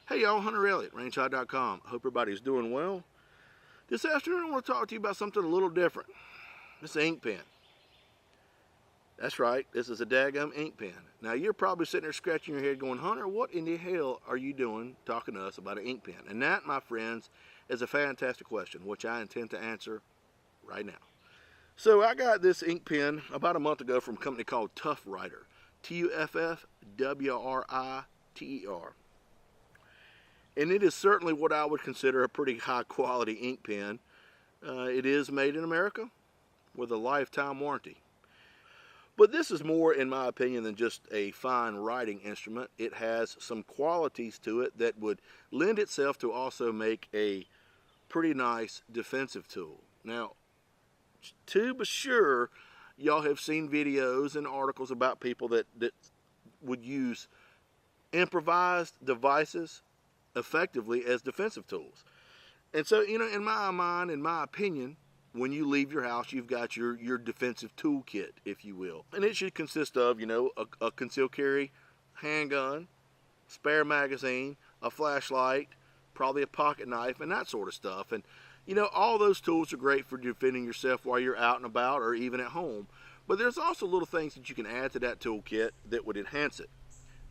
Hey y'all, Hunter Elliott, rangehot.com. Hope everybody's doing well. This afternoon I want to talk to you about something a little different. This ink pen. That's right, this is a daggum ink pen. Now you're probably sitting there scratching your head going, Hunter, what in the hell are you doing talking to us about an ink pen? And that, my friends, is a fantastic question, which I intend to answer right now. So I got this ink pen about a month ago from a company called Tuff Writer. Tuffwriter. And it is certainly what I would consider a pretty high quality ink pen. It is made in America with a lifetime warranty. But this is more, in my opinion, than just a fine writing instrument. It has some qualities to it that would lend itself to also make a pretty nice defensive tool. Now, to be sure, y'all have seen videos and articles about people that would use improvised devices effectively as defensive tools. And so, in my mind, in my opinion, when you leave your house, you've got your defensive toolkit, if you will. And it should consist of, a concealed carry handgun, spare magazine, a flashlight, probably a pocket knife, and that sort of stuff. And, all those tools are great for defending yourself while you're out and about or even at home. But there's also little things that you can add to that toolkit that would enhance it.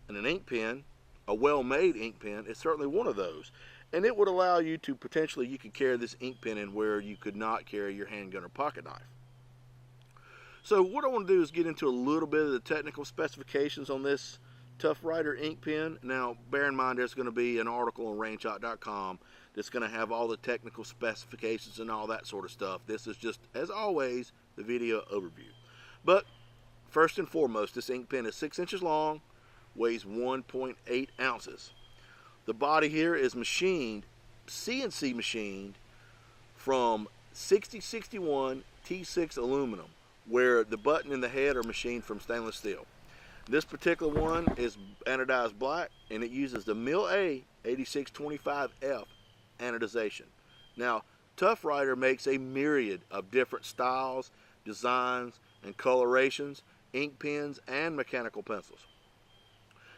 And an ink pen, a well-made ink pen, is certainly one of those. And it would allow you to you could carry this ink pen in where you could not carry your handgun or pocket knife. So what I want to do is get into a little bit of the technical specifications on this Tuff Writer ink pen. Now, bear in mind there's going to be an article on rangehot.com that's going to have all the technical specifications and all that sort of stuff. This is just, as always, the video overview. But first and foremost, this ink pen is 6 inches long, weighs 1.8 ounces. The body here is CNC machined from 6061 T6 aluminum, where the button and the head are machined from stainless steel. This particular one is anodized black, and it uses the Mil-A 8625F anodization. Now, Tuff Writer makes a myriad of different styles, designs, and colorations, ink pens, and mechanical pencils.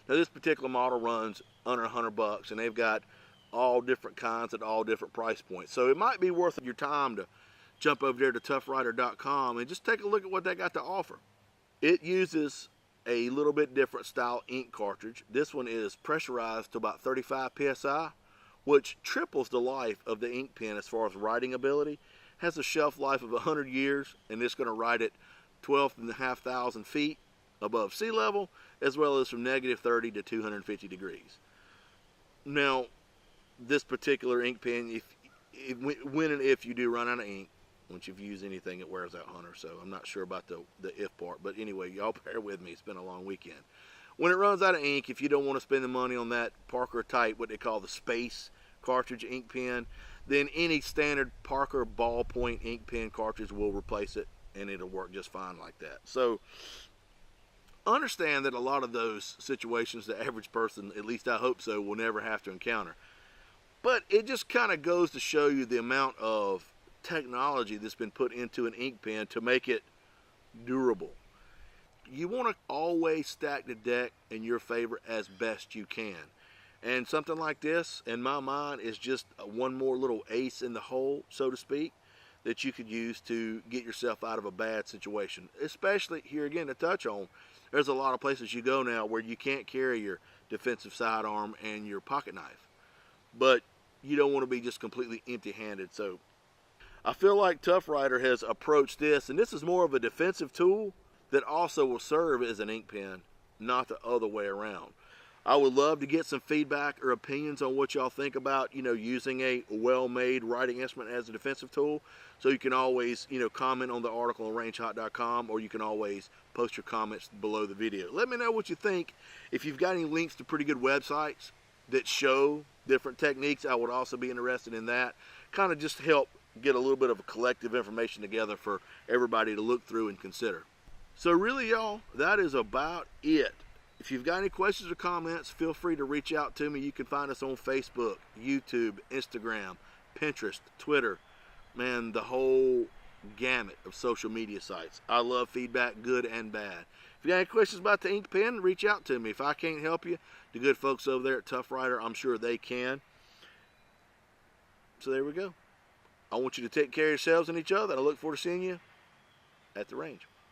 Now, this particular model runs under $100, and they've got all different kinds at all different price points. So it might be worth your time to jump over there to tuffwriter.com and just take a look at what they got to offer. It uses a little bit different style ink cartridge. This one is pressurized to about 35 psi, which triples the life of the ink pen as far as writing ability. Has a shelf life of 100 years, and it's going to write at 12,500 feet above sea level, as well as from -30 to 250 degrees. Now, this particular ink pen, when and if you do run out of ink, once you've used anything, it wears out, Hunter, so I'm not sure about the if part, but anyway, y'all bear with me, it's been a long weekend. When it runs out of ink, if you don't want to spend the money on that Parker type, what they call the space cartridge ink pen, then any standard Parker ballpoint ink pen cartridge will replace it, and it'll work just fine like that. So understand that a lot of those situations the average person, at least I hope so, will never have to encounter. But it just kind of goes to show you the amount of technology that's been put into an ink pen to make it durable. You want to always stack the deck in your favor as best you can. And something like this, in my mind, is just one more little ace in the hole, so to speak, that you could use to get yourself out of a bad situation. Especially, here again to touch on, there's a lot of places you go now where you can't carry your defensive sidearm and your pocket knife. But you don't want to be just completely empty-handed. So I feel like Tuff Writer has approached this, and this is more of a defensive tool that also will serve as an ink pen, not the other way around. I would love to get some feedback or opinions on what y'all think about, using a well-made writing instrument as a defensive tool. So you can always, comment on the article on rangehot.com, or you can always post your comments below the video. Let me know what you think. If you've got any links to pretty good websites that show different techniques, I would also be interested in that. Kind of just help get a little bit of a collective information together for everybody to look through and consider. So really, y'all, that is about it. If you've got any questions or comments, feel free to reach out to me. You can find us on Facebook, YouTube, Instagram, Pinterest, Twitter, man, the whole gamut of social media sites. I love feedback, good and bad. If you got any questions about the ink pen, reach out to me. If I can't help you, the good folks over there at Tuff Writer, I'm sure they can. So there we go. I want you to take care of yourselves and each other, and I look forward to seeing you at the range.